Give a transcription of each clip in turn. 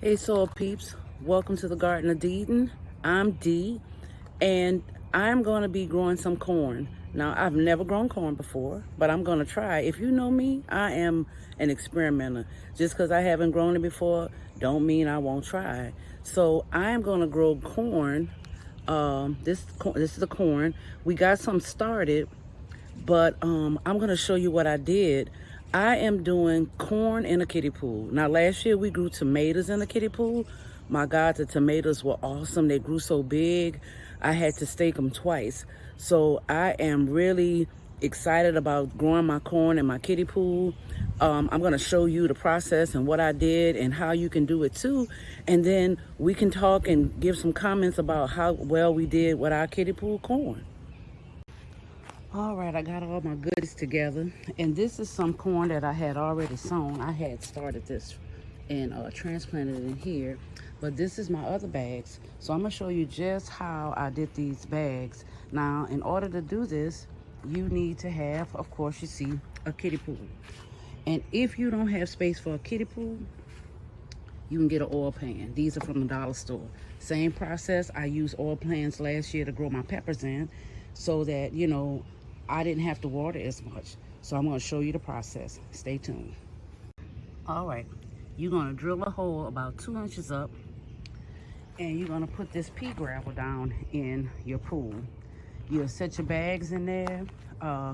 Hey soil peeps, welcome to the Garden of Eden. I'm Dee, and I'm going to be growing some corn. Now, I've never grown corn before, but I'm going to try. If you know me, I am an experimenter. Just because I haven't grown it before don't mean I won't try. So I am going to grow corn. This is the corn. We got some started, but I'm going to show you what I did. I am doing corn in a kiddie pool. Now, last year we grew tomatoes in a kiddie pool. My God, the tomatoes were awesome. They grew so big, I had to stake them twice. So I am really excited about growing my corn in my kiddie pool. I'm going to show you the process and what I did and how you can do it too. And then we can talk and give some comments about how well we did with our kiddie pool corn. All right, I got all my goodies together, and this is some corn that I had already sown. I had started this and transplanted it in here, but this is my other bags. So I'm gonna show you just how I did these bags. Now, in order to do this, you need to have, of course, you see, a kiddie pool. And if you don't have space for a kiddie pool, you can get an oil pan. These are from the dollar store. Same process. I used oil pans last year to grow my peppers in so that, I didn't have to water as much. So I'm going to show you the process. Stay tuned. All right. You're going to drill a hole about 2 inches up, and you're going to put this pea gravel down in your pool. You'll set your bags in there,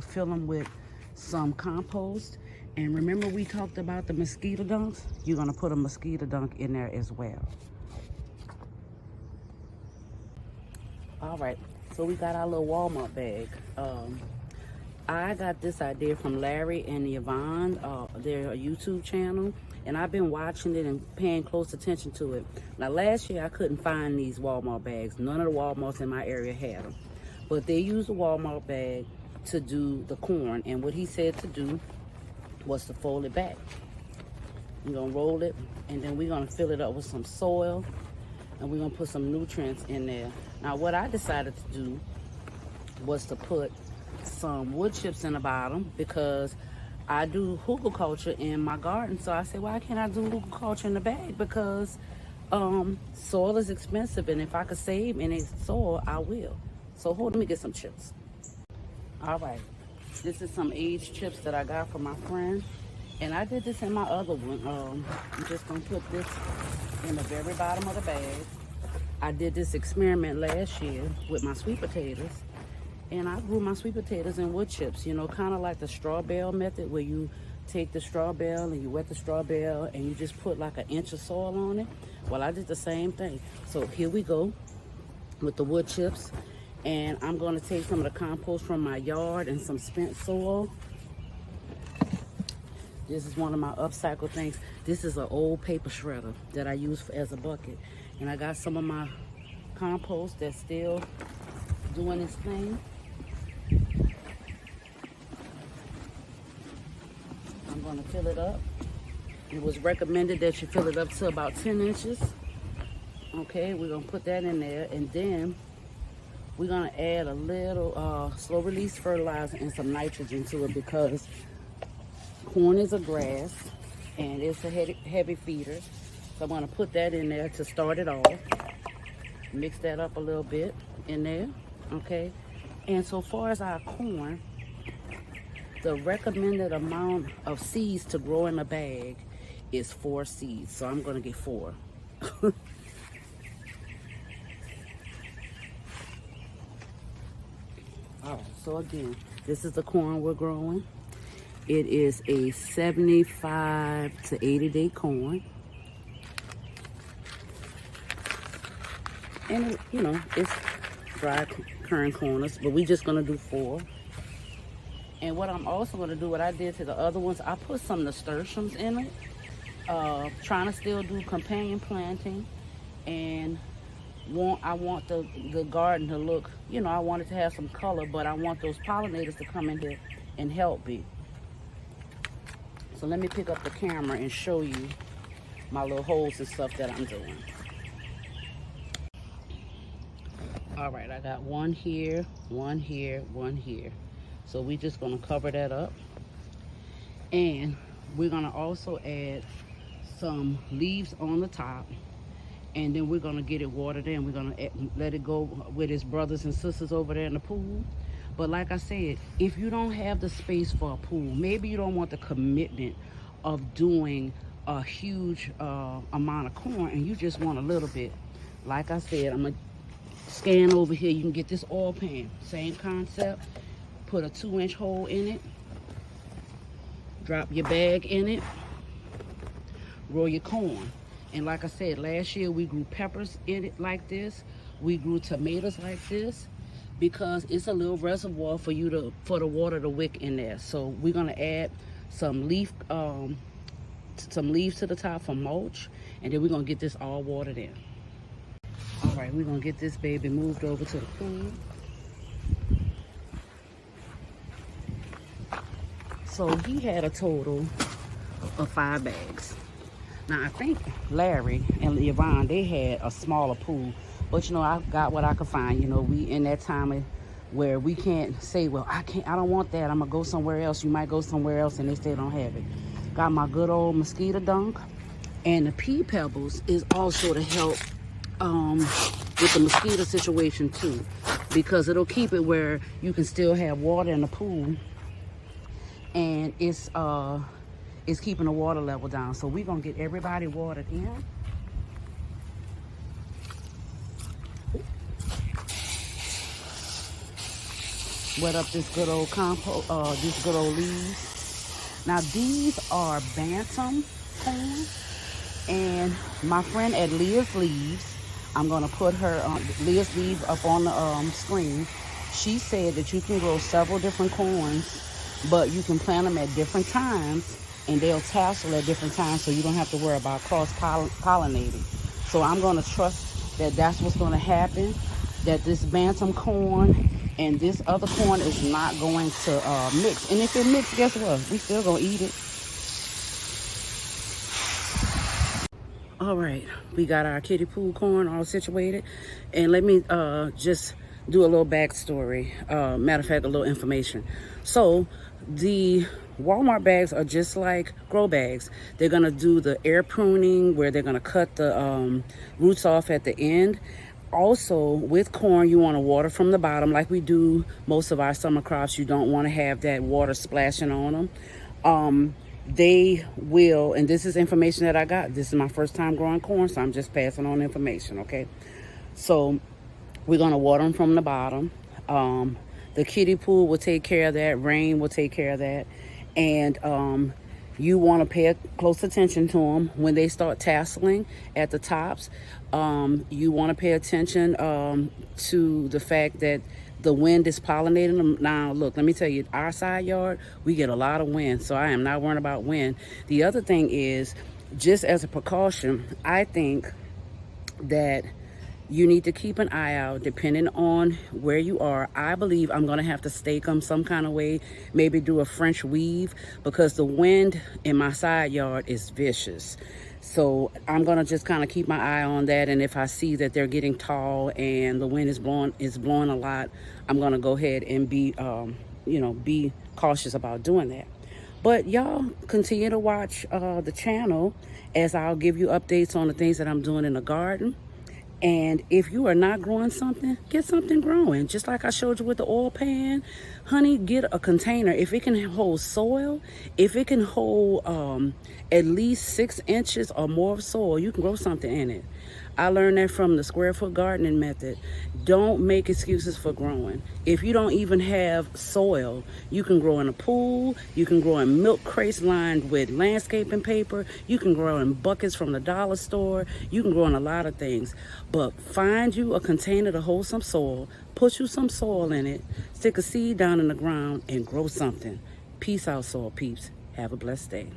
fill them with some compost. And remember we talked about the mosquito dunks? You're going to put a mosquito dunk in there as well. All right. So we got our little Walmart bag. I got this idea from Larry and Yvonne, their YouTube channel, and I've been watching it and paying close attention to it. Now, last year I couldn't find these Walmart bags. None of the Walmarts in my area had them, but they used a Walmart bag to do the corn, and what he said to do was to fold it back. We're gonna roll it, and then we're gonna fill it up with some soil, and we're gonna put some nutrients in there. Now, what I decided to do was to put some wood chips in the bottom because I do hugelkultur in my garden. So I said, why can't I do hugelkultur in the bag? Because soil is expensive, and if I could save any soil, I will. So hold, let me get some chips. All right, this is some aged chips that I got from my friend, and I did this in my other one. I'm just gonna put this in the very bottom of the bag. I did this experiment last year with my sweet potatoes, and I grew my sweet potatoes in wood chips, kind of like the straw bale method, where you take the straw bale and you wet the straw bale and you just put like 1 inch of soil on it. Well, I did the same thing. So here we go with the wood chips, and I'm going to take some of the compost from my yard and some spent soil. This is one of my upcycle things. This is an old paper shredder that I use as a bucket, and I got some of my compost that's still doing its thing. I'm going to fill it up. It was recommended that you fill it up to about 10 inches. Okay, we're going to put that in there, and then we're going to add a little slow release fertilizer and some nitrogen to it, because corn is a grass and it's a heavy feeder. So I'm going to put that in there to start it off. Mix that up a little bit in there. Okay, and so far as our corn, the recommended amount of seeds to grow in a bag is 4 seeds. So I'm going to get 4. All right, so again, this is the corn we're growing. It is a 75 to 80 day corn. And it, it's dry current corners, but we're just going to do 4. And what I'm also going to do, what I did to the other ones, I put some nasturtiums in it, trying to still do companion planting, and I want the garden to look, I want it to have some color, but I want those pollinators to come in here and help me. So let me pick up the camera and show you my little holes and stuff that I'm doing. All right, I got one here, one here, one here. So we're just gonna cover that up. And we're gonna also add some leaves on the top, and then we're gonna get it watered in. We're gonna let it go with his brothers and sisters over there in the pool. But like I said, if you don't have the space for a pool, maybe you don't want the commitment of doing a huge amount of corn, and you just want a little bit. Like I said, I'm gonna scan over here. You can get this oil pan, same concept. Put a 2-inch hole in it, drop your bag in it, grow your corn. And like I said, last year we grew peppers in it like this. We grew tomatoes like this, because it's a little reservoir for the water to wick in there. So we're gonna add some leaves to the top for mulch, and then we're gonna get this all watered in. All right, we're gonna get this baby moved over to the pool. So he had a total of 5 bags. Now I think Larry and Yvonne, they had a smaller pool. But you know, I got what I could find. You know, we in that time where we can't say, well, I don't want that, I'm gonna go somewhere else. You might go somewhere else and they still don't have it. Got my good old mosquito dunk, and the pea pebbles is also to help with the mosquito situation too, because it'll keep it where you can still have water in the pool, and it's keeping the water level down. So we're gonna get everybody watered in. Wet up this good old compost, these good old leaves. Now these are bantam corn, and my friend at Leah's Leaves, I'm gonna put her Leah's Leaves up on the screen. She said that you can grow several different corns, but you can plant them at different times, and they'll tassel at different times, so you don't have to worry about cross-pollinating. So I'm gonna trust that that's what's gonna happen, that this bantam corn and this other corn is not going to mix. And if it mix, guess what? We still gonna eat it. All right, we got our kiddie pool corn all situated. And let me just do a little backstory. Matter of fact, a little information. So the Walmart bags are just like grow bags. They're gonna do the air pruning, where they're gonna cut the roots off at the end. Also, with corn, you want to water from the bottom like we do most of our summer crops. You don't want to have that water splashing on them. They will, and this is information that I got. This is my first time growing corn, so I'm just passing on information, okay? So we're going to water them from the bottom. The kiddie pool will take care of that. Rain will take care of that. And you want to pay close attention to them when they start tasseling at the tops. You want to pay attention to the fact that the wind is pollinating them. Now, look, let me tell you, our side yard, we get a lot of wind, so I am not worrying about wind. The other thing is, just as a precaution, I think that you need to keep an eye out depending on where you are. I believe I'm gonna have to stake them some kind of way, maybe do a French weave, because the wind in my side yard is vicious. So I'm gonna just kind of keep my eye on that, and if I see that they're getting tall and the wind is blowing a lot, I'm gonna go ahead and be be cautious about doing that. But y'all continue to watch the channel, as I'll give you updates on the things that I'm doing in the garden. And if you are not growing something, get something growing. Just like I showed you with the oil pan, honey, get a container. If it can hold soil, if it can hold at least 6 inches or more of soil, you can grow something in it. I learned that from the square foot gardening method. Don't make excuses for growing. If you don't even have soil, you can grow in a pool, you can grow in milk crates lined with landscaping paper, you can grow in buckets from the dollar store, you can grow in a lot of things. But find you a container to hold some soil, put you some soil in it, stick a seed down in the ground, and grow something. Peace out, soil peeps. Have a blessed day.